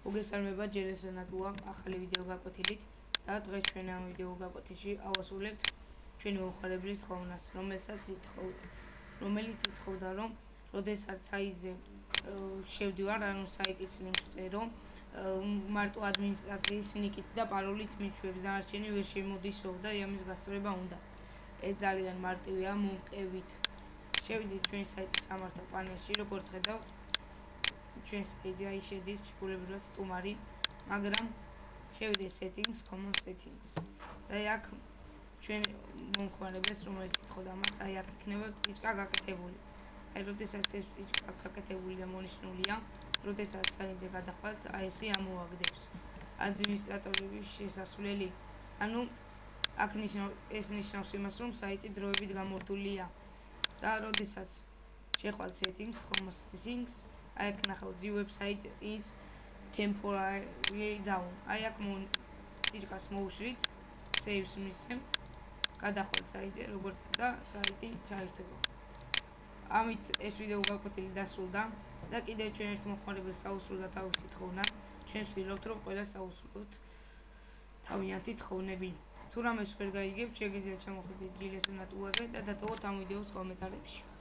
მოგესალმება, ჯერ ეს ნატუა ახალი ვიდეო გაკვეთილით და დღეს ჩვენ ამ ვიდეო გაკვეთილში ავასრულებთ ჩვენი მომხმარებლის თხოვნას, რომელიც ითხოვდა, რომ როდესაც საიტზე შევდივარ, ანუ საიტის ლინკს წერო, მარტო ადმინისტრაციის ნიკით და პაროლით მიჩვევს, დანარჩენი ვერ შემოდისო და ამის გასწორება უნდა. ეს ძალიან მარტივია, მომყევით. შევიდით ჩვენი საიტის სამართალ პანელში, როგორც ხედავთ, ჩვენ საიტზე აი შედის ჩიქულებრივად სტუმარი, მაგრამ შევიდეთ settings, common settings. და აქ ჩვენ მომხმარებელს, რომელიც ითხოვდა მას, აი აქ იქნება წიჭკა გაკეთებული. აი როდესაც ეს წიჭკა გაკეთებული და მონიშნულია, როდესაც საიტზე გადახვალთ, აი ესე ამოაგდებს ადმინისტრატორების შესასვლელი. ანუ აქ ეს ნიშნავს იმას, რომ საიტი დროებით გამორთულია. და როდესაც შეხვალთ settings, common settings, აი აქ ნახავთ the website is temporarily down. აი აქ წიჭკას მოუშვით, saves მისცემთ, გადახვალთ საიტზე, როგორც და საიტი ჩაირთვება. ამით ეს ვიდეო გაკვეთილი დასრულდა და კიდევ ჩვენ ერთ მომხმარებელს აუსრულდა თავისი თხოვნა. ჩვენ ვცდილობთ, რომ ყველას აუსრულოთ თავიანთი თხოვნები. თუ რამეს ვერ გაიგებთ, შეგიძლიათ ჩამოხვიდეთ ჯილეს ნატუაზე და დატოვოთ ამ ვიდეოს კომენტარებში.